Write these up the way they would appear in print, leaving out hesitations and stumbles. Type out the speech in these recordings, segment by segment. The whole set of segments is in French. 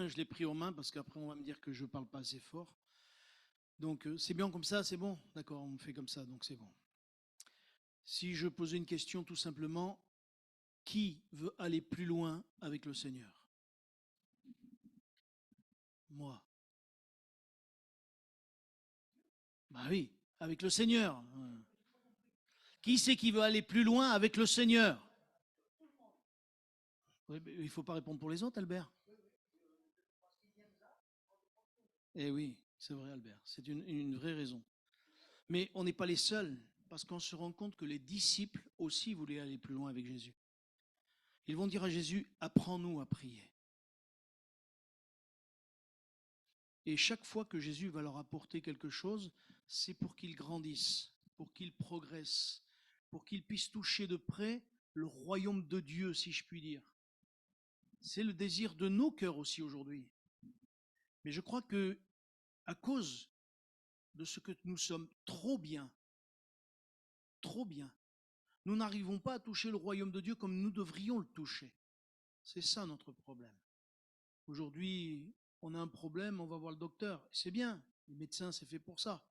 je l'ai pris en main parce qu'après on va me dire que je ne parle pas assez fort. Donc c'est bien comme ça, c'est bon. D'accord, on me fait comme ça, donc c'est bon. Si je posais une question tout simplement, qui veut aller plus loin avec le Seigneur? Moi. Bah oui, avec le Seigneur. Qui c'est qui veut aller plus loin avec le Seigneur? Oui, il ne faut pas répondre pour les autres, Albert. Eh oui, c'est vrai, Albert. C'est une vraie raison. Mais on n'est pas les seuls, parce qu'on se rend compte que les disciples aussi voulaient aller plus loin avec Jésus. Ils vont dire à Jésus, apprends-nous à prier. Et chaque fois que Jésus va leur apporter quelque chose, c'est pour qu'ils grandissent, pour qu'ils progressent, pour qu'ils puissent toucher de près le royaume de Dieu, si je puis dire. C'est le désir de nos cœurs aussi aujourd'hui. Mais je crois que, à cause de ce que nous sommes trop bien, nous n'arrivons pas à toucher le royaume de Dieu comme nous devrions le toucher. C'est ça notre problème. Aujourd'hui, on a un problème, on va voir le docteur. C'est bien, les médecins, c'est fait pour ça.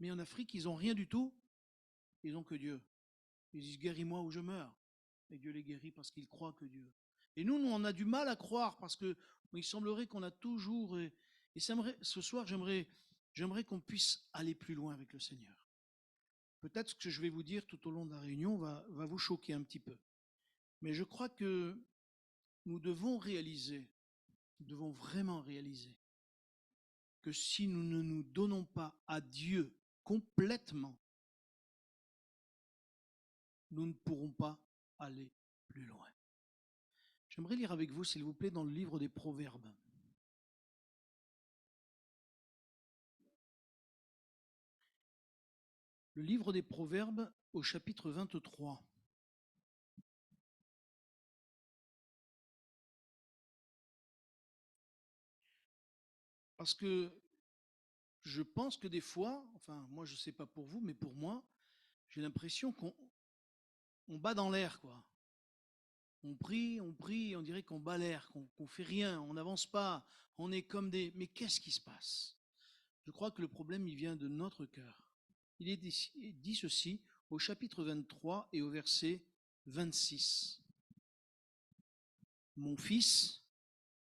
Mais en Afrique, ils n'ont rien du tout, ils n'ont que Dieu. Ils disent, guéris-moi ou je meurs. Et Dieu les guérit parce qu'ils croient que Dieu. Et nous, on a du mal à croire parce que il semblerait qu'on a toujours... Et ce soir, j'aimerais qu'on puisse aller plus loin avec le Seigneur. Peut-être ce que je vais vous dire tout au long de la réunion va vous choquer un petit peu. Mais je crois que nous devons vraiment réaliser que si nous ne nous donnons pas à Dieu complètement, nous ne pourrons pas aller plus loin. J'aimerais lire avec vous, s'il vous plaît, dans le livre des Proverbes. Le livre des Proverbes au chapitre 23. Parce que je pense que des fois, enfin moi je ne sais pas pour vous, mais pour moi, j'ai l'impression qu'on bat dans l'air, quoi. On prie, on dirait qu'on bat l'air, qu'on fait rien, on n'avance pas, on est comme des... Mais qu'est-ce qui se passe? Je crois que le problème, il vient de notre cœur. Il est dit ceci au chapitre 23 et au verset 26. Mon fils,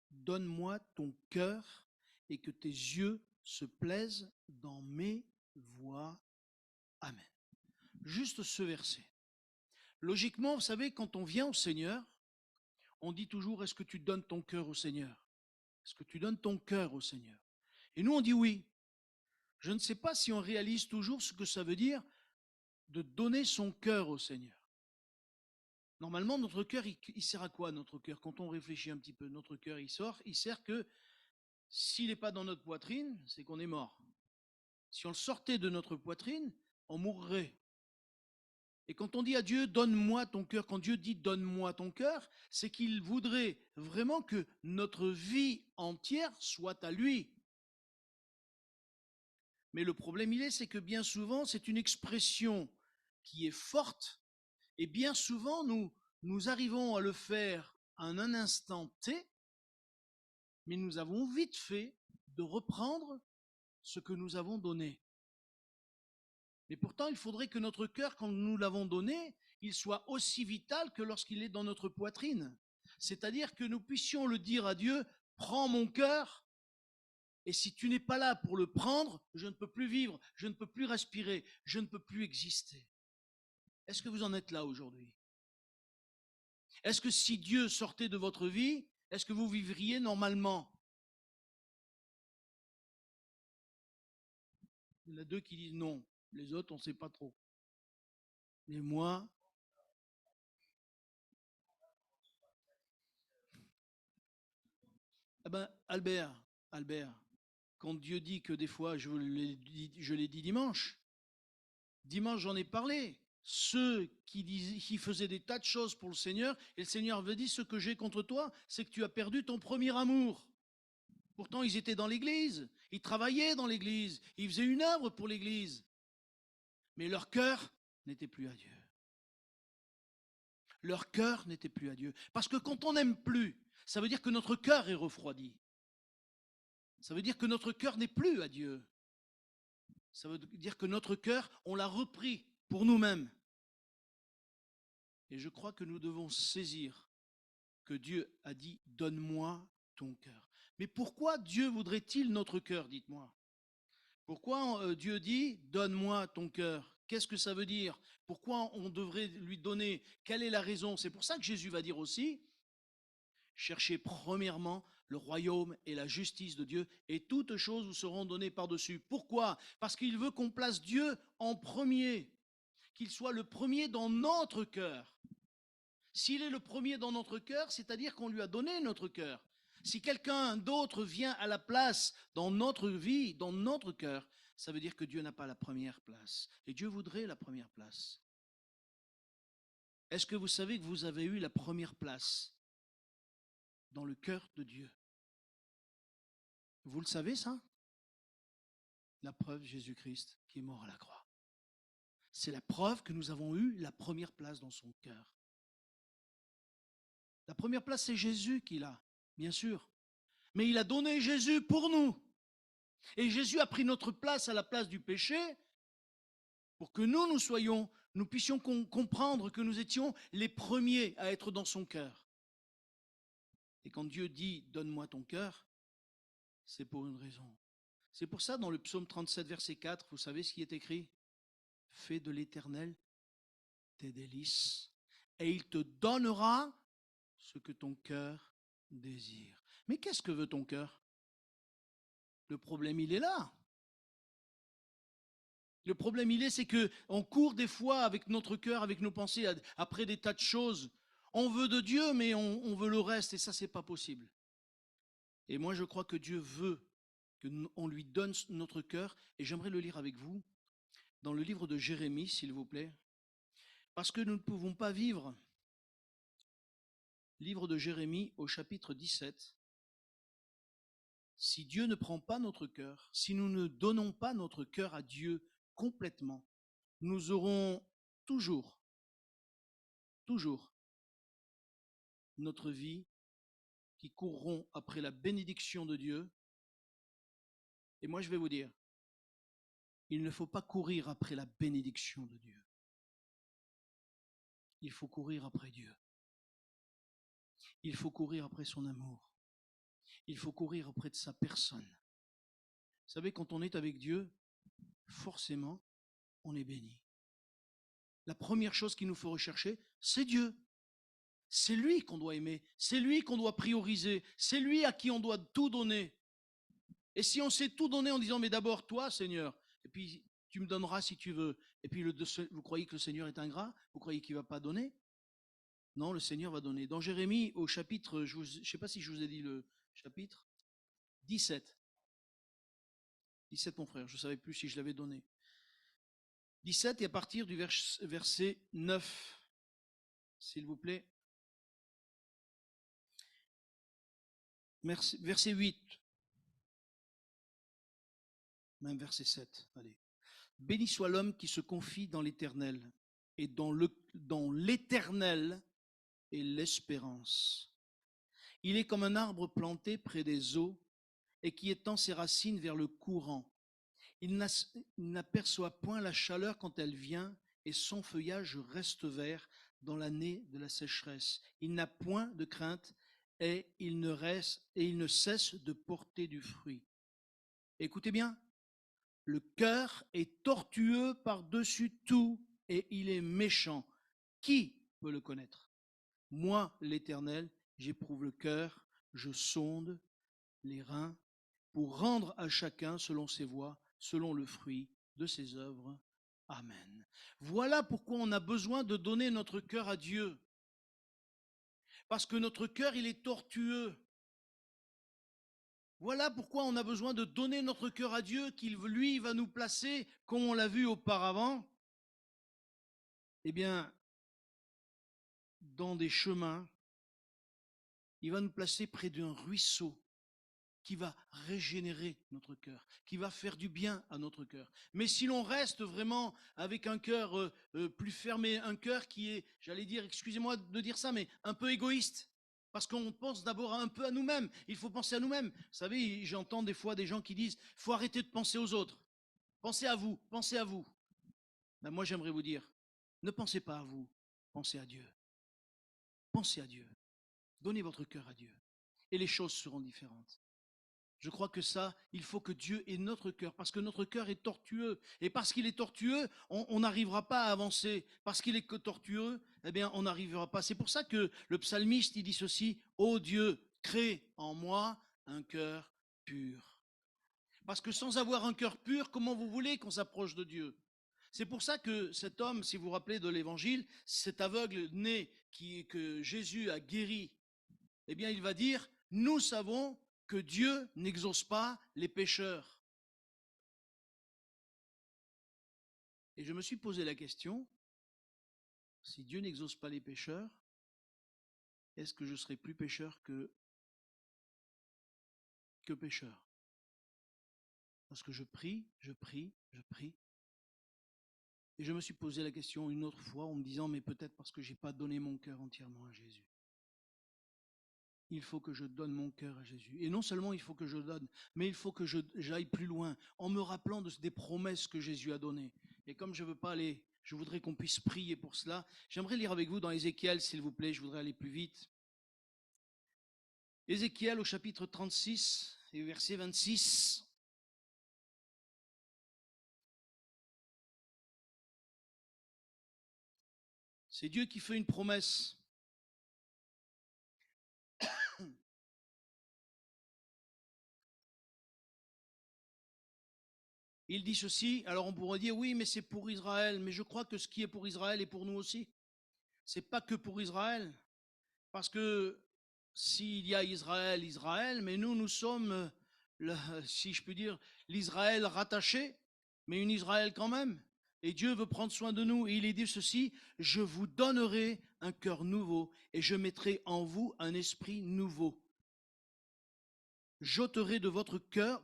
donne-moi ton cœur et que tes yeux se plaisent dans mes voies. Amen. Juste ce verset. Logiquement, vous savez, quand on vient au Seigneur, on dit toujours, est-ce que tu donnes ton cœur au Seigneur? Est-ce que tu donnes ton cœur au Seigneur? Et nous, on dit oui. Je ne sais pas si on réalise toujours ce que ça veut dire de donner son cœur au Seigneur. Normalement, notre cœur, il sert à quoi, notre cœur? Quand on réfléchit un petit peu, notre cœur, il sert que s'il n'est pas dans notre poitrine, c'est qu'on est mort. Si on le sortait de notre poitrine, on mourrait. Et quand on dit à Dieu, donne-moi ton cœur, quand Dieu dit donne-moi ton cœur, c'est qu'il voudrait vraiment que notre vie entière soit à lui. Mais le problème, c'est que bien souvent, c'est une expression qui est forte, et bien souvent, nous arrivons à le faire en un instant T, mais nous avons vite fait de reprendre ce que nous avons donné. Mais pourtant, il faudrait que notre cœur, quand nous l'avons donné, il soit aussi vital que lorsqu'il est dans notre poitrine. C'est-à-dire que nous puissions le dire à Dieu, prends mon cœur, et si tu n'es pas là pour le prendre, je ne peux plus vivre, je ne peux plus respirer, je ne peux plus exister. Est-ce que vous en êtes là aujourd'hui? Est-ce que si Dieu sortait de votre vie, est-ce que vous vivriez normalement? Il y en a deux qui disent non, les autres, on ne sait pas trop. Et moi, eh ben, Albert, quand Dieu dit que des fois, je l'ai dit dimanche, j'en ai parlé. Ceux qui faisaient des tas de choses pour le Seigneur, et le Seigneur veut dire, ce que j'ai contre toi, c'est que tu as perdu ton premier amour. Pourtant, ils étaient dans l'église, ils travaillaient dans l'église, ils faisaient une œuvre pour l'église. Mais leur cœur n'était plus à Dieu. Leur cœur n'était plus à Dieu. Parce que quand on n'aime plus, Ça veut dire que notre cœur est refroidi. Ça veut dire que notre cœur n'est plus à Dieu. Ça veut dire que notre cœur, on l'a repris pour nous-mêmes. Et je crois que nous devons saisir que Dieu a dit « Donne-moi ton cœur ». Mais pourquoi Dieu voudrait-il notre cœur, dites-moi? Pourquoi Dieu dit « Donne-moi ton cœur ». Qu'est-ce que ça veut dire? Pourquoi on devrait lui donner? Quelle est la raison? C'est pour ça que Jésus va dire aussi « Cherchez premièrement le royaume et la justice de Dieu, et toutes choses vous seront données par-dessus ». Pourquoi? Parce qu'il veut qu'on place Dieu en premier, qu'il soit le premier dans notre cœur. S'il est le premier dans notre cœur, c'est-à-dire qu'on lui a donné notre cœur. Si quelqu'un d'autre vient à la place dans notre vie, dans notre cœur, ça veut dire que Dieu n'a pas la première place. Et Dieu voudrait la première place. Est-ce que vous savez que vous avez eu la première place dans le cœur de Dieu? Vous le savez, ça? La preuve, Jésus-Christ qui est mort à la croix. C'est la preuve que nous avons eu la première place dans son cœur. La première place, c'est Jésus qui l'a, bien sûr. Mais il a donné Jésus pour nous. Et Jésus a pris notre place à la place du péché pour que nous puissions comprendre que nous étions les premiers à être dans son cœur. Et quand Dieu dit « Donne-moi ton cœur », c'est pour une raison. C'est pour ça, dans le psaume 37, verset 4, vous savez ce qui est écrit? « Fais de l'Éternel tes délices, et il te donnera ce que ton cœur désire. » Mais qu'est-ce que veut ton cœur? Le problème, il est là. Le problème, c'est qu'on court des fois avec notre cœur, avec nos pensées, après des tas de choses. On veut de Dieu, mais on veut le reste, et ça, c'est pas possible. Et moi, je crois que Dieu veut qu'on lui donne notre cœur, et j'aimerais le lire avec vous, dans le livre de Jérémie, s'il vous plaît, parce que nous ne pouvons pas vivre. Livre de Jérémie, au chapitre 17. Si Dieu ne prend pas notre cœur, si nous ne donnons pas notre cœur à Dieu complètement, nous aurons toujours notre vie qui courront après la bénédiction de Dieu. Et moi, je vais vous dire, il ne faut pas courir après la bénédiction de Dieu. Il faut courir après Dieu. Il faut courir après son amour. Il faut courir auprès de sa personne. Vous savez, quand on est avec Dieu, forcément, on est béni. La première chose qu'il nous faut rechercher, c'est Dieu. C'est lui qu'on doit aimer, c'est lui qu'on doit prioriser, c'est lui à qui on doit tout donner. Et si on sait tout donner en disant, mais d'abord toi, Seigneur, et puis tu me donneras si tu veux, et puis vous croyez que le Seigneur est ingrat? Vous croyez qu'il ne va pas donner? Non, le Seigneur va donner. Dans Jérémie, au chapitre, je ne sais pas si je vous ai dit le chapitre, 17. 17, mon frère, je ne savais plus si je l'avais donné. 17, et à partir du verset 9, s'il vous plaît. Verset 8. Même verset 7, allez. Béni soit l'homme qui se confie dans l'Éternel, et dans l'Éternel est l'espérance. Il est comme un arbre planté près des eaux, et qui étend ses racines vers le courant. Il n'aperçoit point la chaleur quand elle vient, et son feuillage reste vert dans l'année de la sécheresse. Il n'a point de crainte, et il ne cesse de porter du fruit. Écoutez bien, le cœur est tortueux par-dessus tout, et il est méchant. Qui peut le connaître? Moi, l'Éternel, j'éprouve le cœur, je sonde les reins, pour rendre à chacun selon ses voies, selon le fruit de ses œuvres. Amen. Voilà pourquoi on a besoin de donner notre cœur à Dieu. Parce que notre cœur, il est tortueux. Voilà pourquoi on a besoin de donner notre cœur à Dieu, qu'il, lui, va nous placer, comme on l'a vu auparavant, eh bien, dans des chemins. Il va nous placer près d'un ruisseau qui va régénérer notre cœur, qui va faire du bien à notre cœur. Mais si l'on reste vraiment avec un cœur plus fermé, un cœur qui est, j'allais dire, excusez-moi de dire ça, mais un peu égoïste, Parce qu'on pense d'abord un peu à nous-mêmes. Il faut penser à nous-mêmes. Vous savez, j'entends des fois des gens qui disent, il faut arrêter de penser aux autres. Pensez à vous, pensez à vous. Ben moi, j'aimerais vous dire, ne pensez pas à vous, pensez à Dieu. Pensez à Dieu. Donnez votre cœur à Dieu. Et les choses seront différentes. Je crois que ça, il faut que Dieu ait notre cœur, parce que notre cœur est tortueux. Et parce qu'il est tortueux, on n'arrivera pas à avancer. Parce qu'il est que tortueux, eh bien, on n'arrivera pas. C'est pour ça que le psalmiste, il dit ceci, ô Dieu, crée en moi un cœur pur. Parce que sans avoir un cœur pur, comment vous voulez qu'on s'approche de Dieu? C'est pour ça que cet homme, si vous vous rappelez de l'évangile, cet aveugle né que Jésus a guéri, eh bien, il va dire, nous savons que Dieu n'exauce pas les pécheurs. Et je me suis posé la question, si Dieu n'exauce pas les pécheurs, est-ce que je serai plus pécheur que pécheur? Parce que je prie, je prie, je prie. Et je me suis posé la question une autre fois en me disant, mais peut-être parce que je n'ai pas donné mon cœur entièrement à Jésus. Il faut que je donne mon cœur à Jésus. Et non seulement il faut que je donne, mais il faut que j'aille plus loin en me rappelant des promesses que Jésus a données. Et comme je ne veux pas aller, je voudrais qu'on puisse prier pour cela. J'aimerais lire avec vous dans Ézéchiel, s'il vous plaît, je voudrais aller plus vite. Ézéchiel au chapitre 36 et verset 26. C'est Dieu qui fait une promesse. Il dit ceci, alors on pourrait dire oui, mais c'est pour Israël, mais je crois que ce qui est pour Israël est pour nous aussi. C'est pas que pour Israël, parce que s'il y a Israël, Israël, mais nous sommes, si je puis dire, l'Israël rattaché, mais une Israël quand même. Et Dieu veut prendre soin de nous. Et il est dit ceci, je vous donnerai un cœur nouveau et je mettrai en vous un esprit nouveau. J'ôterai de votre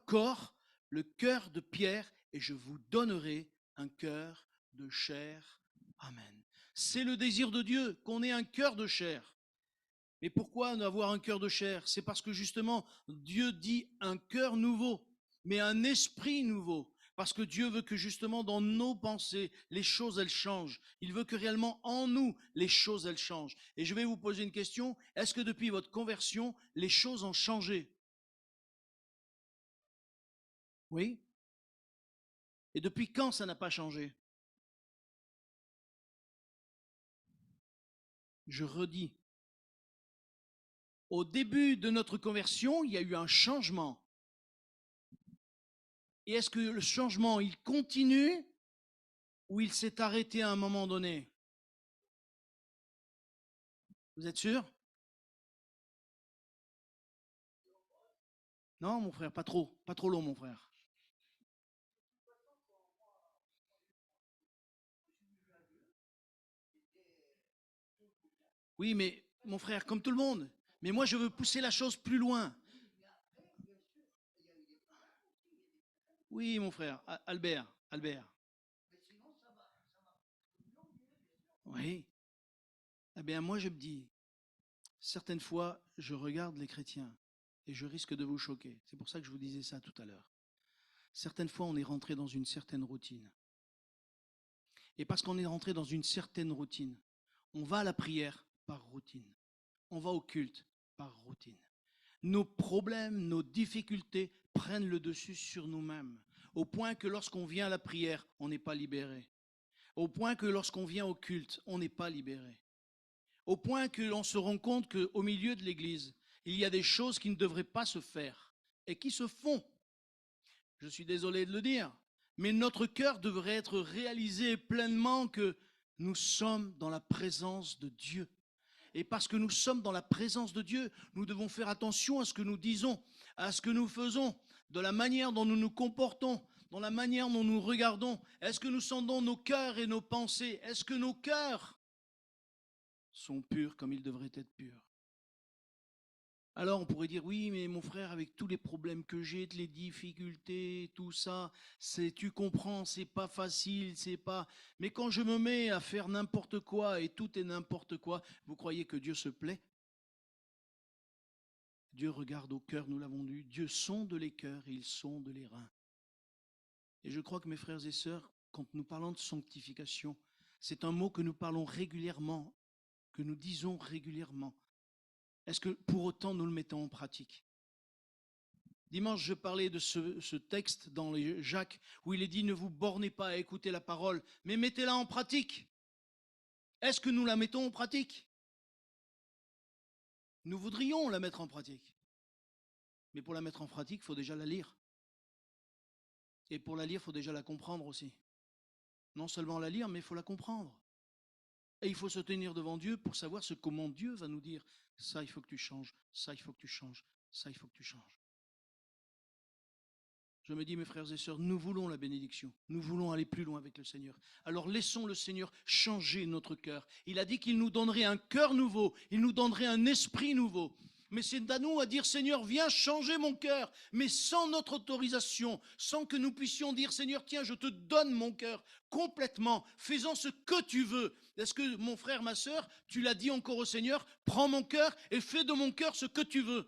corps le cœur de pierre et je vous donnerai un cœur de chair. Amen. C'est le désir de Dieu qu'on ait un cœur de chair. Mais pourquoi avoir un cœur de chair? C'est parce que justement, Dieu dit un cœur nouveau, mais un esprit nouveau. Parce que Dieu veut que justement dans nos pensées, les choses, elles changent. Il veut que réellement en nous, les choses, elles changent. Et je vais vous poser une question. Est-ce que depuis votre conversion, les choses ont changé? Oui? Et depuis quand ça n'a pas changé? Je redis. Au début de notre conversion, il y a eu un changement. Et est-ce que le changement, il continue ou il s'est arrêté à un moment donné? Vous êtes sûr? Non, mon frère, pas trop. Pas trop long, mon frère. Oui, mais mon frère, comme tout le monde. Mais moi, je veux pousser la chose plus loin. Oui, mon frère, Albert, Albert. Oui. Eh bien, moi, je me dis, certaines fois, je regarde les chrétiens et je risque de vous choquer. C'est pour ça que je vous disais ça tout à l'heure. Certaines fois, on est rentré dans une certaine routine. Et parce qu'on est rentré dans une certaine routine, on va à la prière par routine. On va au culte par routine. Nos problèmes, nos difficultés prennent le dessus sur nous-mêmes, au point que lorsqu'on vient à la prière, on n'est pas libéré. Au point que lorsqu'on vient au culte, on n'est pas libéré. Au point que l'on se rend compte qu'au milieu de l'Église, il y a des choses qui ne devraient pas se faire et qui se font. Je suis désolé de le dire, mais notre cœur devrait être réalisé pleinement que nous sommes dans la présence de Dieu. Et parce que nous sommes dans la présence de Dieu, nous devons faire attention à ce que nous disons, à ce que nous faisons, de la manière dont nous nous comportons, dans la manière dont nous regardons. Est-ce que nous sondons nos cœurs et nos pensées? Est-ce que nos cœurs sont purs comme ils devraient être purs? Alors on pourrait dire, oui, mais mon frère, avec tous les problèmes que j'ai, les difficultés, tout ça, tu comprends, c'est pas facile, c'est pas. Mais quand je me mets à faire n'importe quoi et tout est n'importe quoi, vous croyez que Dieu se plaît? Dieu regarde au cœur, nous l'avons dit. Dieu sonde les cœurs et il sonde les reins. Et je crois que mes frères et sœurs, quand nous parlons de sanctification, c'est un mot que nous parlons régulièrement, que nous disons régulièrement. Est-ce que pour autant nous le mettons en pratique? Dimanche, je parlais de ce texte dans les Jacques où il est dit « Ne vous bornez pas à écouter la parole, mais mettez-la en pratique ». Est-ce que nous la mettons en pratique? Nous voudrions la mettre en pratique. Mais pour la mettre en pratique, il faut déjà la lire. Et pour la lire, il faut déjà la comprendre aussi. Non seulement la lire, mais il faut la comprendre. Et il faut se tenir devant Dieu pour savoir comment Dieu va nous dire « Ça, il faut que tu changes, ça, il faut que tu changes, ça, il faut que tu changes ». Je me dis, mes frères et sœurs, nous voulons la bénédiction. Nous voulons aller plus loin avec le Seigneur. Alors laissons le Seigneur changer notre cœur. Il a dit qu'il nous donnerait un cœur nouveau. Il nous donnerait un esprit nouveau. Mais c'est à nous à dire, Seigneur, viens changer mon cœur. Mais sans notre autorisation, sans que nous puissions dire, Seigneur, tiens, je te donne mon cœur complètement. Fais-en ce que tu veux. Est-ce que, mon frère, ma sœur, tu l'as dit encore au Seigneur, prends mon cœur et fais de mon cœur ce que tu veux.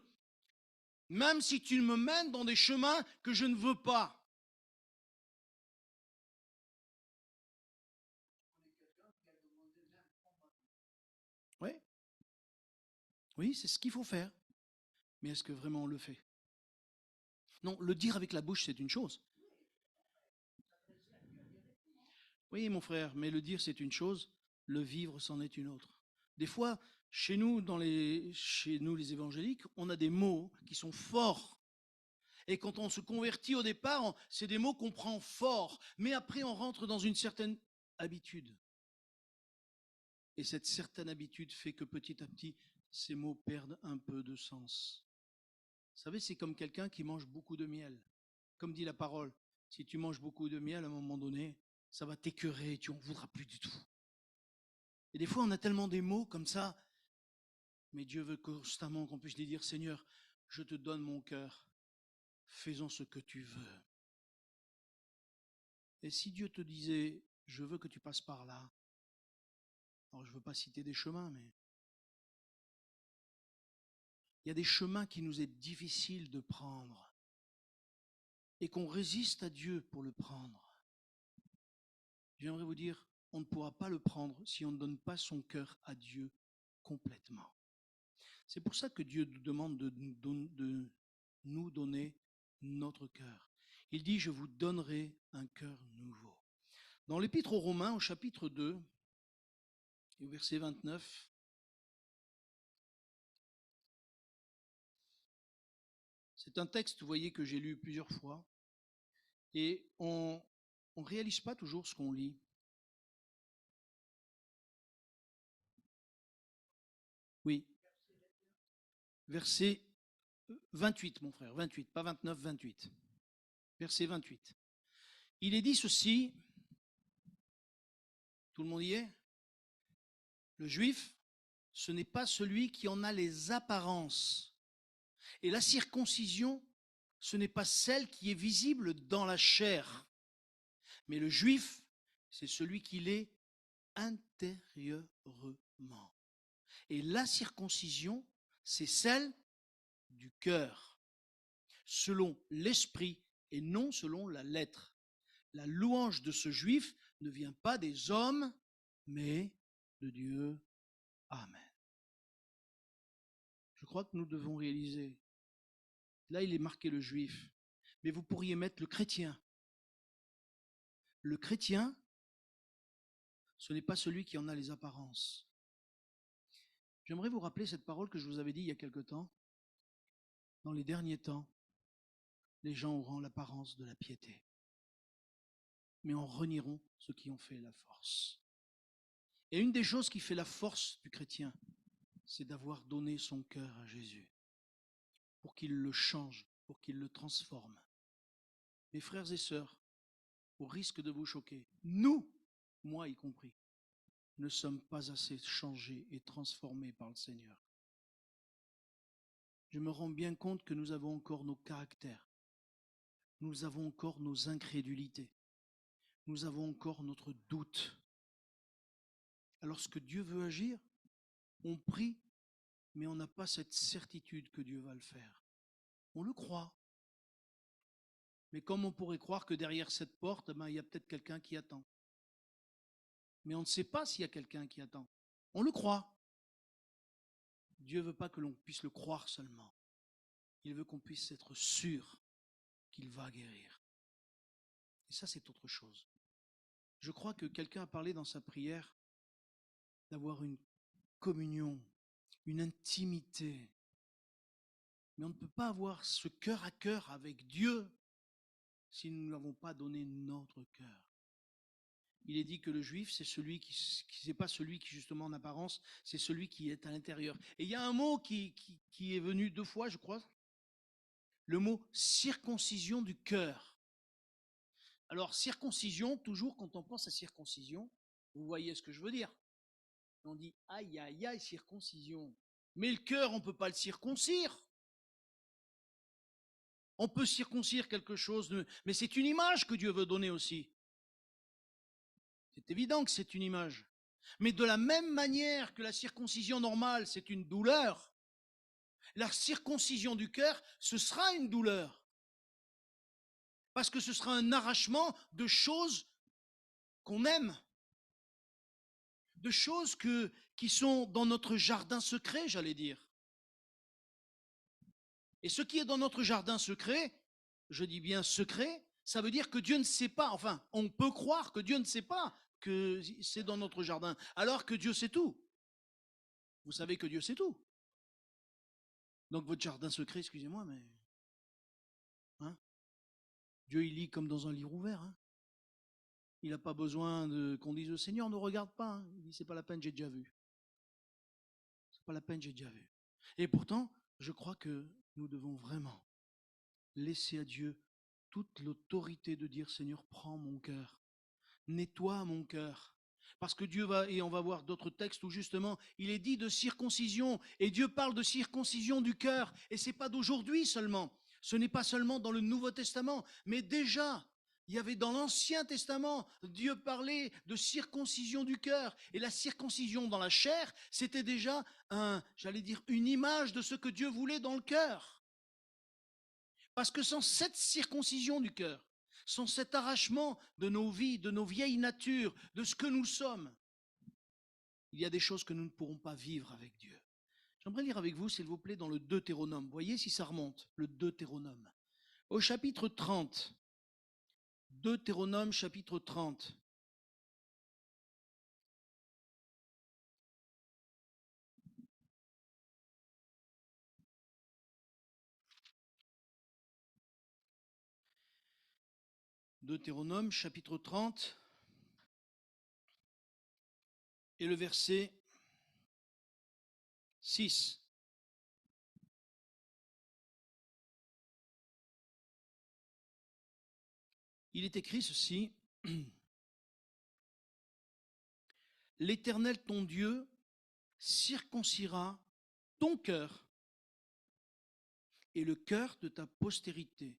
Même si tu me mènes dans des chemins que je ne veux pas. Oui, oui, c'est ce qu'il faut faire. Mais est-ce que vraiment on le fait? Non, le dire avec la bouche, c'est une chose. Oui, mon frère, mais le dire, c'est une chose, le vivre, c'en est une autre. Des fois, chez nous, les évangéliques, on a des mots qui sont forts. Et quand on se convertit au départ, c'est des mots qu'on prend fort. Mais après, on rentre dans une certaine habitude. Et cette certaine habitude fait que petit à petit, ces mots perdent un peu de sens. Vous savez, c'est comme quelqu'un qui mange beaucoup de miel. Comme dit la parole, si tu manges beaucoup de miel, à un moment donné, ça va t'écœurer et tu n'en voudras plus du tout. Et des fois, on a tellement des mots comme ça, mais Dieu veut constamment qu'on puisse lui dire, Seigneur, je te donne mon cœur, faisons ce que tu veux. Et si Dieu te disait, je veux que tu passes par là, alors je ne veux pas citer des chemins, mais il y a des chemins qui nous est difficile de prendre et qu'on résiste à Dieu pour le prendre. J'aimerais vous dire, on ne pourra pas le prendre si on ne donne pas son cœur à Dieu complètement. C'est pour ça que Dieu nous demande de nous donner notre cœur. Il dit, je vous donnerai un cœur nouveau. Dans l'Épître aux Romains, au chapitre 2, et au verset 29, c'est un texte, vous voyez, que j'ai lu plusieurs fois, et on ne réalise pas toujours ce qu'on lit. Oui. Verset 28, mon frère, 28, pas 29, 28. Verset 28. Il est dit ceci, tout le monde y est? Le juif, ce n'est pas celui qui en a les apparences. Et la circoncision, ce n'est pas celle qui est visible dans la chair. Mais le juif, c'est celui qui l'est intérieurement. Et la circoncision, c'est celle du cœur, selon l'esprit et non selon la lettre. La louange de ce juif ne vient pas des hommes, mais de Dieu. Amen. Je crois que nous devons réaliser, là il est marqué le juif, mais vous pourriez mettre le chrétien. Le chrétien, ce n'est pas celui qui en a les apparences. J'aimerais vous rappeler cette parole que je vous avais dit il y a quelque temps. Dans les derniers temps, les gens auront l'apparence de la piété, mais en renieront ceux qui ont fait la force. Et une des choses qui fait la force du chrétien, c'est d'avoir donné son cœur à Jésus, pour qu'il le change, pour qu'il le transforme. Mes frères et sœurs, au risque de vous choquer, nous, moi y compris, ne sommes pas assez changés et transformés par le Seigneur. Je me rends bien compte que nous avons encore nos caractères, nous avons encore nos incrédulités, nous avons encore notre doute. Alors, lorsque Dieu veut agir, on prie mais on n'a pas cette certitude que Dieu va le faire. On le croit. Mais comme on pourrait croire que derrière cette porte, il y a peut-être quelqu'un qui attend. Mais on ne sait pas s'il y a quelqu'un qui attend. On le croit. Dieu ne veut pas que l'on puisse le croire seulement. Il veut qu'on puisse être sûr qu'il va guérir. Et ça, c'est autre chose. Je crois que quelqu'un a parlé dans sa prière d'avoir une communion, une intimité. Mais on ne peut pas avoir ce cœur à cœur avec Dieu si nous ne lui avons pas donné notre cœur. Il est dit que le juif, c'est celui c'est pas celui qui justement en apparence, c'est celui qui est à l'intérieur. Et il y a un mot qui est venu 2 fois, je crois, le mot circoncision du cœur. Alors, circoncision, toujours quand on pense à circoncision, vous voyez ce que je veux dire. On dit aïe, aïe, aïe, circoncision. Mais le cœur, on ne peut pas le circoncire. On peut circoncire quelque chose, mais c'est une image que Dieu veut donner aussi. C'est évident que c'est une image. Mais de la même manière que la circoncision normale, c'est une douleur, la circoncision du cœur, ce sera une douleur. Parce que ce sera un arrachement de choses qu'on aime, de choses qui sont dans notre jardin secret, j'allais dire. Et ce qui est dans notre jardin secret, je dis bien secret, ça veut dire que Dieu ne sait pas, enfin, on peut croire que Dieu ne sait pas que c'est dans notre jardin, alors que Dieu sait tout. Vous savez que Dieu sait tout. Donc votre jardin secret, excusez-moi, mais hein, Dieu il lit comme dans un livre ouvert. Hein. Il n'a pas besoin qu'on dise le Seigneur ne regarde pas. Hein. Il dit c'est pas la peine, j'ai déjà vu. C'est pas la peine, j'ai déjà vu. Et pourtant, je crois que nous devons vraiment laisser à Dieu toute l'autorité de dire Seigneur, prends mon cœur, nettoie mon cœur. Parce que Dieu va, et on va voir d'autres textes où justement il est dit de circoncision, et Dieu parle de circoncision du cœur, et c'est pas d'aujourd'hui seulement, ce n'est pas seulement dans le Nouveau Testament, mais déjà, il y avait dans l'Ancien Testament, Dieu parlait de circoncision du cœur, et la circoncision dans la chair, c'était déjà j'allais dire, une image de ce que Dieu voulait dans le cœur. Parce que sans cette circoncision du cœur, sans cet arrachement de nos vies, de nos vieilles natures, de ce que nous sommes, il y a des choses que nous ne pourrons pas vivre avec Dieu. J'aimerais lire avec vous, s'il vous plaît, dans le Deutéronome. Voyez si ça remonte, le Deutéronome. Au chapitre 30. Deutéronome, chapitre 30. Deutéronome, chapitre 30. Et le verset 6. Il est écrit ceci. L'Éternel ton Dieu circoncira ton cœur et le cœur de ta postérité.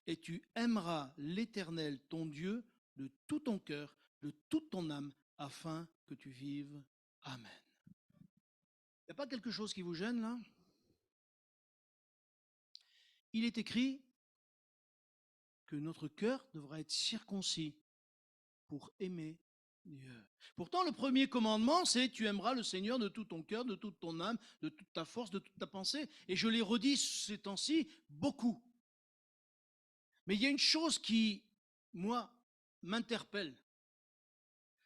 Et tu aimeras l'Éternel ton Dieu de tout ton cœur, de toute ton âme, afin que tu vives. Amen. Il n'y a pas quelque chose qui vous gêne là? Il est écrit que notre cœur devra être circoncis pour aimer Dieu. Pourtant, le premier commandement, c'est tu aimeras le Seigneur de tout ton cœur, de toute ton âme, de toute ta force, de toute ta pensée. Et je l'ai redit ces temps-ci beaucoup. Mais il y a une chose qui, moi, m'interpelle.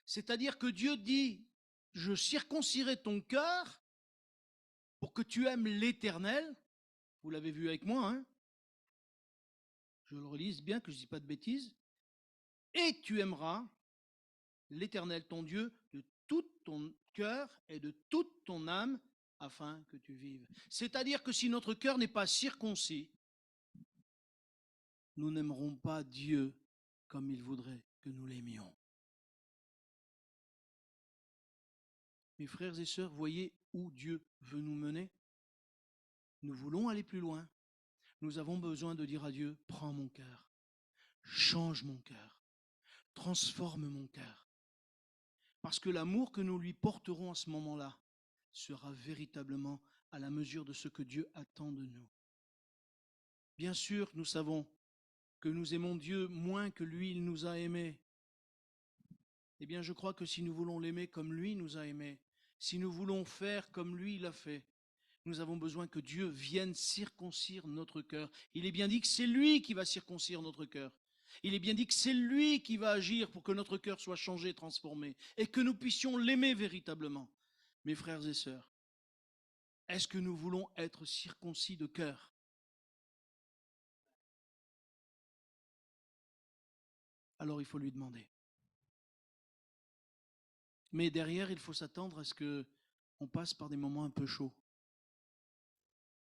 C'est-à-dire que Dieu dit, je circoncierai ton cœur pour que tu aimes l'Éternel. Vous l'avez vu avec moi, hein? Je le relise bien, que je ne dis pas de bêtises. Et tu aimeras l'Éternel, ton Dieu, de tout ton cœur et de toute ton âme, afin que tu vives. C'est-à-dire que si notre cœur n'est pas circoncis, nous n'aimerons pas Dieu comme il voudrait que nous l'aimions. Mes frères et sœurs, voyez où Dieu veut nous mener. Nous voulons aller plus loin. Nous avons besoin de dire à Dieu, prends mon cœur, change mon cœur, transforme mon cœur. Parce que l'amour que nous lui porterons à ce moment-là sera véritablement à la mesure de ce que Dieu attend de nous. Bien sûr, nous savons que nous aimons Dieu moins que lui, il nous a aimés. Eh bien, je crois que si nous voulons l'aimer comme lui nous a aimés, si nous voulons faire comme lui il a fait, nous avons besoin que Dieu vienne circoncire notre cœur. Il est bien dit que c'est lui qui va circoncire notre cœur. Il est bien dit que c'est lui qui va agir pour que notre cœur soit changé, transformé, et que nous puissions l'aimer véritablement. Mes frères et sœurs, est-ce que nous voulons être circoncis de cœur? Alors il faut lui demander. Mais derrière, il faut s'attendre à ce qu'on passe par des moments un peu chauds.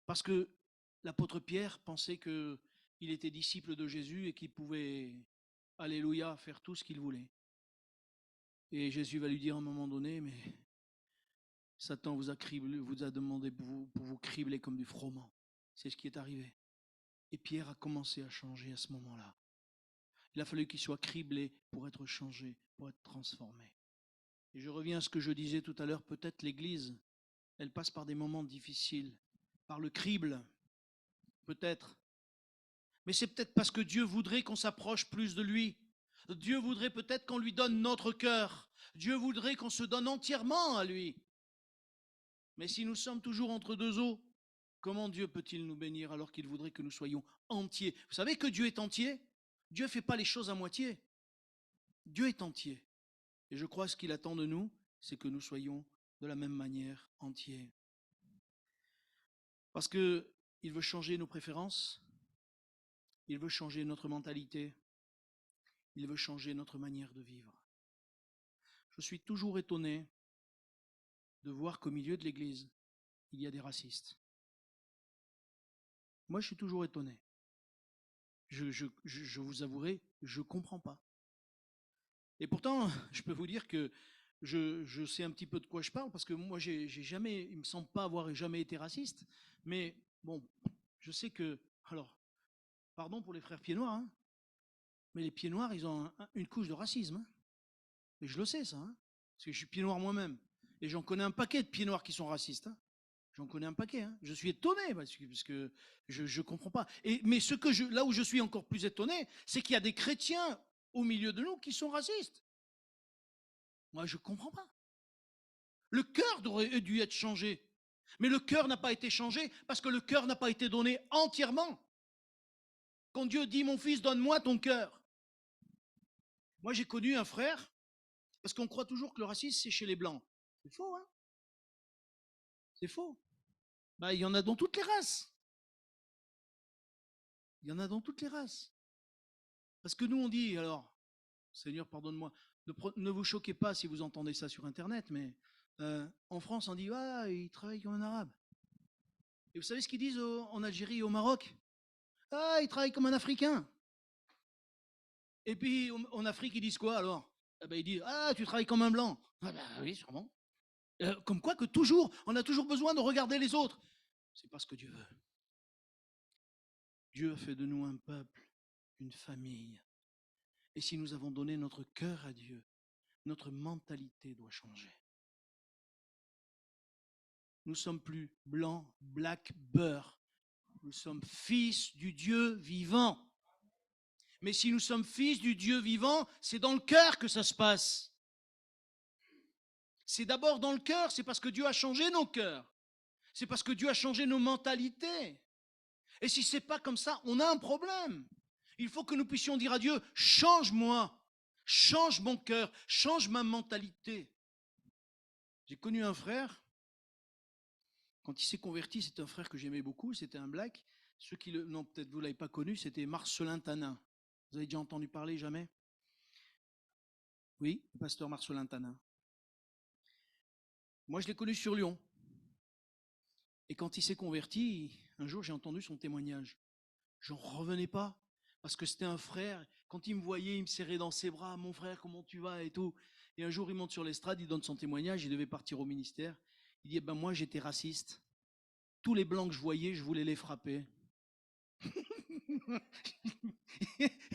Parce que l'apôtre Pierre pensait qu'il était disciple de Jésus et qu'il pouvait, alléluia, faire tout ce qu'il voulait. Et Jésus va lui dire à un moment donné, mais Satan vous a criblé, vous a demandé pour vous cribler comme du froment. C'est ce qui est arrivé. Et Pierre a commencé à changer à ce moment-là. Il a fallu qu'il soit criblé pour être changé, pour être transformé. Et je reviens à ce que je disais tout à l'heure, peut-être l'Église, elle passe par des moments difficiles, par le crible, peut-être. Mais c'est peut-être parce que Dieu voudrait qu'on s'approche plus de lui. Dieu voudrait peut-être qu'on lui donne notre cœur. Dieu voudrait qu'on se donne entièrement à lui. Mais si nous sommes toujours entre deux eaux, comment Dieu peut-il nous bénir alors qu'il voudrait que nous soyons entiers? Vous savez que Dieu est entier? Dieu ne fait pas les choses à moitié. Dieu est entier. Et je crois que ce qu'il attend de nous, c'est que nous soyons de la même manière entiers. Parce qu'il veut changer nos préférences, il veut changer notre mentalité, il veut changer notre manière de vivre. Je suis toujours étonné de voir qu'au milieu de l'Église, il y a des racistes. Moi, je suis toujours étonné. Je vous avouerai, je ne comprends pas. Et pourtant, je peux vous dire que je sais un petit peu de quoi je parle, parce que moi, j'ai jamais, il ne me semble pas avoir jamais été raciste. Mais bon, je sais que, alors, pardon pour les frères pieds noirs, hein, mais les pieds noirs, ils ont une couche de racisme. Hein. Et je le sais, ça, hein, parce que je suis pied noir moi-même. Et j'en connais un paquet de pieds noirs qui sont racistes. Hein. J'en connais un paquet. Hein. Je suis étonné parce que je ne comprends pas. Mais là où je suis encore plus étonné, c'est qu'il y a des chrétiens au milieu de nous qui sont racistes. Moi, je ne comprends pas. Le cœur aurait dû être changé. Mais le cœur n'a pas été changé parce que le cœur n'a pas été donné entièrement. Quand Dieu dit, mon fils, donne-moi ton cœur. Moi, j'ai connu un frère, parce qu'on croit toujours que le racisme, c'est chez les Blancs. C'est faux, hein? C'est faux. Bah, il y en a dans toutes les races. Il y en a dans toutes les races. Parce que nous, on dit, alors, Seigneur, pardonne-moi, ne vous choquez pas si vous entendez ça sur Internet, mais en France, on dit, ah, il travaille comme un arabe. Et vous savez ce qu'ils disent en Algérie et au Maroc? Ah, il travaille comme un Africain. Et puis, en Afrique, ils disent quoi alors? Eh ben, ils disent, ah, tu travailles comme un blanc. Ah ben oui, sûrement. Comme quoi que toujours, on a toujours besoin de regarder les autres. C'est pas ce que Dieu veut. Dieu a fait de nous un peuple, une famille. Et si nous avons donné notre cœur à Dieu, notre mentalité doit changer. Nous ne sommes plus blancs, black, beurre. Nous sommes fils du Dieu vivant. Mais si nous sommes fils du Dieu vivant, c'est dans le cœur que ça se passe. C'est d'abord dans le cœur, c'est parce que Dieu a changé nos cœurs. C'est parce que Dieu a changé nos mentalités. Et si ce n'est pas comme ça, on a un problème. Il faut que nous puissions dire à Dieu, change-moi, change mon cœur, change ma mentalité. J'ai connu un frère, quand il s'est converti, c'est un frère que j'aimais beaucoup, c'était un black. Ceux qui le, non, peut-être vous ne l'avez pas connu, c'était Marcelin Tanin. Vous avez déjà entendu parler, jamais? Oui, le pasteur Marcelin Tanin. Moi, je l'ai connu sur Lyon. Et quand il s'est converti, un jour, j'ai entendu son témoignage. J'en revenais pas, parce que c'était un frère. Quand il me voyait, il me serrait dans ses bras. Mon frère, comment tu vas et tout. Et un jour, il monte sur l'estrade, il donne son témoignage, il devait partir au ministère. Il dit, eh ben moi, j'étais raciste. Tous les blancs que je voyais, je voulais les frapper.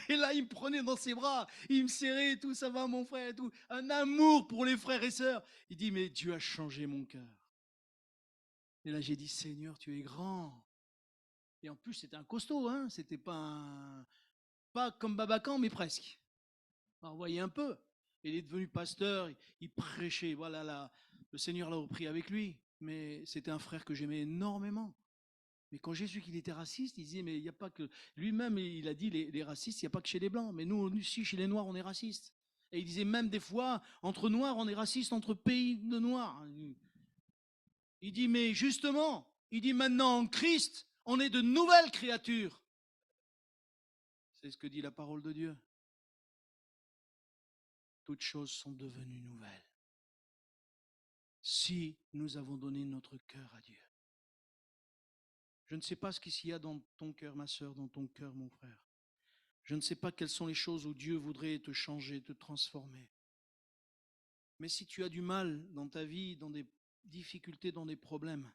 Et là, il me prenait dans ses bras, il me serrait et tout, ça va mon frère et tout. Un amour pour les frères et sœurs. Il dit, mais Dieu a changé mon cœur. Et là, j'ai dit, Seigneur, tu es grand. Et en plus, c'était un costaud, hein. C'était pas comme Babacan, mais presque. Alors, vous voyez un peu. Il est devenu pasteur, il prêchait. Voilà, là, le Seigneur l'a repris avec lui. Mais c'était un frère que j'aimais énormément. Mais quand Jésus qu'il était raciste, il disait, mais il n'y a pas que... Lui-même, il a dit, les racistes, il n'y a pas que chez les Blancs. Mais nous, ici, chez les Noirs, on est racistes. Et il disait, même des fois, entre Noirs, on est raciste entre pays de Noirs. Il dit, mais justement, il dit, maintenant, en Christ, on est de nouvelles créatures. C'est ce que dit la parole de Dieu. Toutes choses sont devenues nouvelles. Si nous avons donné notre cœur à Dieu. Je ne sais pas ce qu'il y a dans ton cœur, ma sœur, dans ton cœur, mon frère. Je ne sais pas quelles sont les choses où Dieu voudrait te changer, te transformer. Mais si tu as du mal dans ta vie, dans des difficultés, dans des problèmes,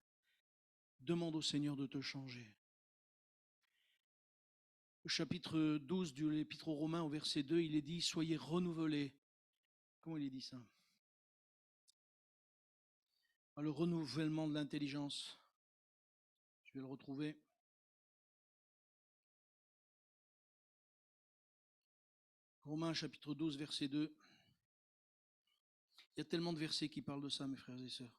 demande au Seigneur de te changer. Au chapitre 12 de l'Épître aux Romains, au verset 2, il est dit, soyez renouvelés. Comment il est dit ça? Le renouvellement de l'intelligence. Je vais le retrouver. Romains chapitre 12, verset 2. Il y a tellement de versets qui parlent de ça, mes frères et sœurs.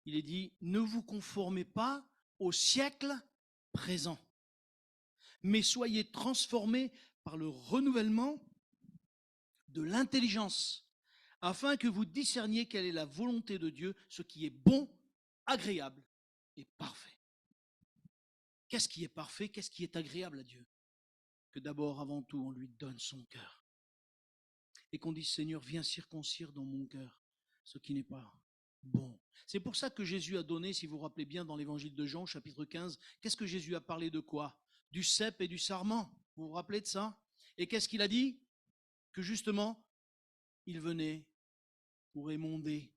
Il est dit, ne vous conformez pas au siècle présent, mais soyez transformés par le renouvellement de l'intelligence, afin que vous discerniez quelle est la volonté de Dieu, ce qui est bon, agréable et parfait. Qu'est-ce qui est parfait? Qu'est-ce qui est agréable à Dieu? Que d'abord, avant tout, on lui donne son cœur. Et qu'on dise, Seigneur, viens circoncire dans mon cœur ce qui n'est pas bon. C'est pour ça que Jésus a donné, si vous vous rappelez bien, dans l'évangile de Jean, chapitre 15, qu'est-ce que Jésus a parlé de quoi? Du cep et du sarment. Vous vous rappelez de ça? Et qu'est-ce qu'il a dit? Que justement, il venait pour émonder.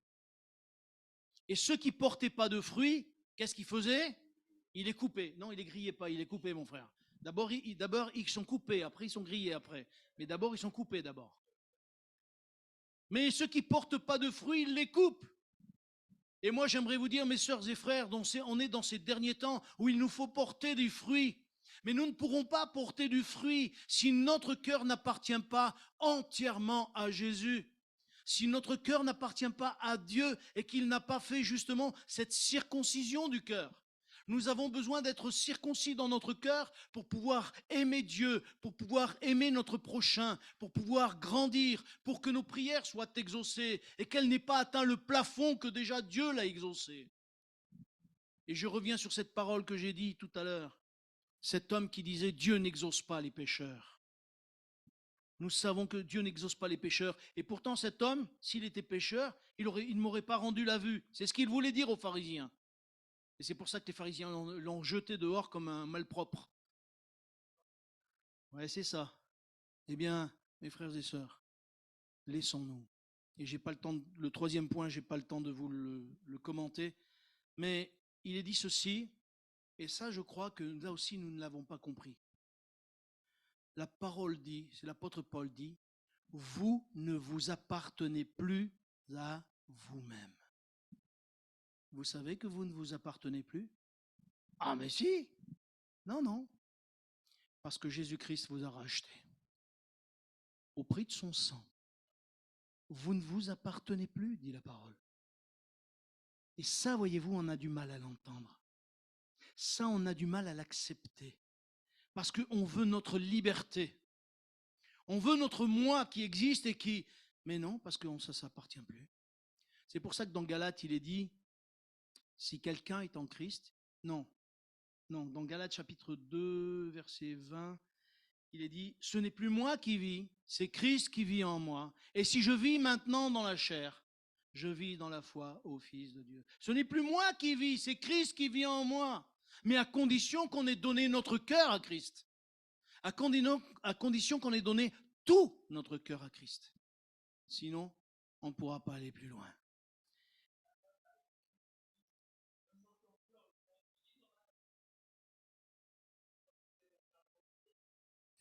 Et ceux qui portaient pas de fruits, qu'est-ce qu'ils faisaient? Il les coupait. Non, il les grillait pas, il les coupait, mon frère. D'abord, ils sont coupés, après ils sont grillés après. Mais d'abord, ils sont coupés d'abord. Mais ceux qui portent pas de fruits, ils les coupent. Et moi, j'aimerais vous dire, mes sœurs et frères, on est dans ces derniers temps où il nous faut porter du fruit. Mais nous ne pourrons pas porter du fruit si notre cœur n'appartient pas entièrement à Jésus. Si notre cœur n'appartient pas à Dieu et qu'il n'a pas fait justement cette circoncision du cœur. Nous avons besoin d'être circoncis dans notre cœur pour pouvoir aimer Dieu, pour pouvoir aimer notre prochain, pour pouvoir grandir, pour que nos prières soient exaucées et qu'elles n'aient pas atteint le plafond que déjà Dieu l'a exaucé. Et je reviens sur cette parole que j'ai dit tout à l'heure. Cet homme qui disait Dieu n'exauce pas les pécheurs. Nous savons que Dieu n'exauce pas les pécheurs. Et pourtant cet homme, s'il était pécheur, il ne m'aurait pas rendu la vue. C'est ce qu'il voulait dire aux pharisiens. Et c'est pour ça que les pharisiens l'ont jeté dehors comme un malpropre. Ouais, c'est ça. Eh bien, mes frères et sœurs, laissons-nous. Et j'ai pas le temps, le troisième point, j'ai pas le temps de vous le commenter. Mais il est dit ceci, et ça, je crois que là aussi, nous ne l'avons pas compris. La parole dit, c'est l'apôtre Paul dit, vous ne vous appartenez plus à vous-même. Vous savez que vous ne vous appartenez plus? Ah, mais si! Non, non. Parce que Jésus-Christ vous a racheté au prix de son sang. Vous ne vous appartenez plus, dit la parole. Et ça, voyez-vous, on a du mal à l'entendre. Ça, on a du mal à l'accepter. Parce qu'on veut notre liberté. On veut notre moi qui existe et qui... Mais non, parce que ça ne s'appartient plus. C'est pour ça que dans Galates, il est dit, si quelqu'un est en Christ, non, dans Galates chapitre 2, verset 20, il est dit, ce n'est plus moi qui vis, c'est Christ qui vit en moi. Et si je vis maintenant dans la chair, je vis dans la foi au Fils de Dieu. Ce n'est plus moi qui vis, c'est Christ qui vit en moi. Mais à condition qu'on ait donné notre cœur à Christ. À condition qu'on ait donné tout notre cœur à Christ. Sinon, on ne pourra pas aller plus loin.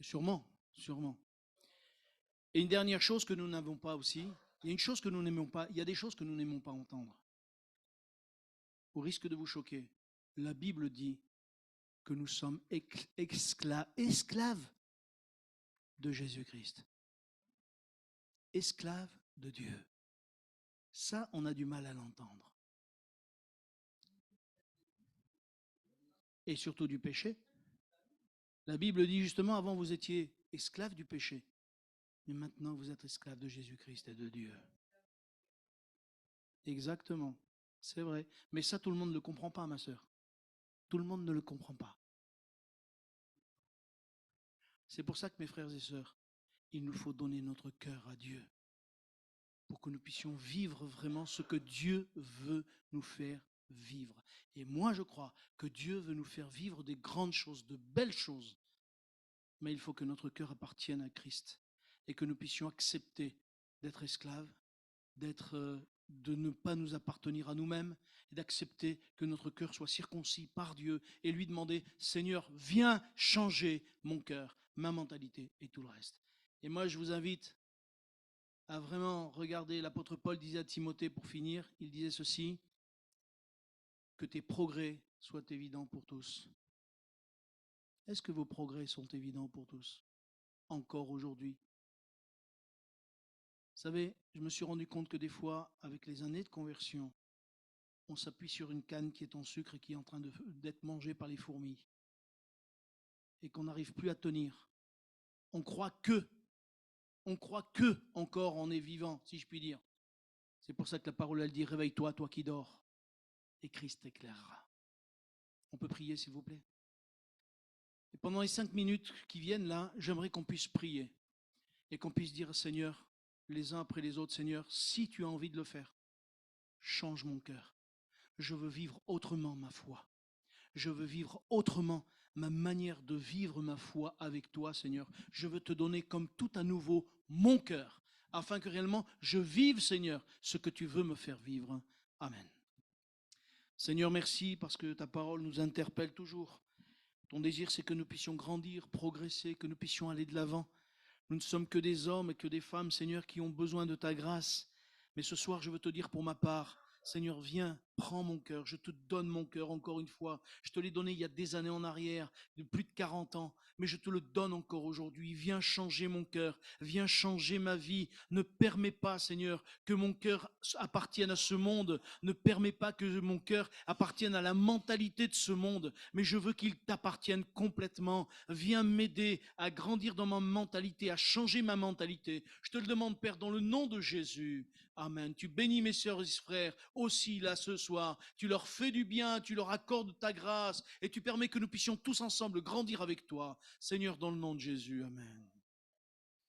Sûrement, sûrement. Et une dernière chose que nous n'avons pas aussi, il y a une chose que nous n'aimons pas, il y a des choses que nous n'aimons pas entendre. au risque de vous choquer, la Bible dit que nous sommes esclaves de Jésus-Christ. Esclaves de Dieu. Ça, on a du mal à l'entendre. Et surtout du péché. La Bible dit justement, avant vous étiez esclaves du péché. Mais maintenant vous êtes esclaves de Jésus-Christ et de Dieu. Exactement. C'est vrai. Mais ça, tout le monde ne le comprend pas, ma sœur. Tout le monde ne le comprend pas. C'est pour ça que mes frères et sœurs, il nous faut donner notre cœur à Dieu pour que nous puissions vivre vraiment ce que Dieu veut nous faire vivre. Et moi, je crois que Dieu veut nous faire vivre des grandes choses, de belles choses. Mais il faut que notre cœur appartienne à Christ et que nous puissions accepter d'être esclaves, de ne pas nous appartenir à nous-mêmes et d'accepter que notre cœur soit circoncis par Dieu et lui demander, Seigneur, viens changer mon cœur, ma mentalité et tout le reste. Et moi, je vous invite à vraiment regarder, l'apôtre Paul disait à Timothée pour finir, il disait ceci, que tes progrès soient évidents pour tous. Est-ce que vos progrès sont évidents pour tous, encore aujourd'hui? Vous savez, je me suis rendu compte que des fois, avec les années de conversion, on s'appuie sur une canne qui est en sucre et qui est en train d'être mangée par les fourmis. Et qu'on n'arrive plus à tenir. On croit que encore on est vivant, si je puis dire. C'est pour ça que la parole, elle dit, réveille-toi, toi qui dors, et Christ t'éclairera. On peut prier, s'il vous plaît? Et pendant les 5 minutes qui viennent là, j'aimerais qu'on puisse prier et qu'on puisse dire, Seigneur, les uns après les autres, Seigneur, si tu as envie de le faire, change mon cœur. Je veux vivre autrement ma foi. Je veux vivre autrement ma manière de vivre ma foi avec toi, Seigneur. Je veux te donner comme tout à nouveau mon cœur, afin que réellement je vive, Seigneur, ce que tu veux me faire vivre. Amen. Seigneur, merci parce que ta parole nous interpelle toujours. Ton désir, c'est que nous puissions grandir, progresser, que nous puissions aller de l'avant. Nous ne sommes que des hommes et que des femmes, Seigneur, qui ont besoin de ta grâce. Mais ce soir, je veux te dire pour ma part, Seigneur, viens, prends mon cœur, je te donne mon cœur encore une fois. Je te l'ai donné il y a des années en arrière, de plus de 40 ans, mais je te le donne encore aujourd'hui. Viens changer mon cœur, viens changer ma vie. Ne permets pas, Seigneur, que mon cœur appartienne à ce monde. Ne permets pas que mon cœur appartienne à la mentalité de ce monde, mais je veux qu'il t'appartienne complètement. Viens m'aider à grandir dans ma mentalité, à changer ma mentalité. Je te le demande, Père, dans le nom de Jésus. Amen. Tu bénis mes sœurs et frères aussi là ce soir. Tu leur fais du bien, tu leur accordes ta grâce et tu permets que nous puissions tous ensemble grandir avec toi. Seigneur, dans le nom de Jésus. Amen.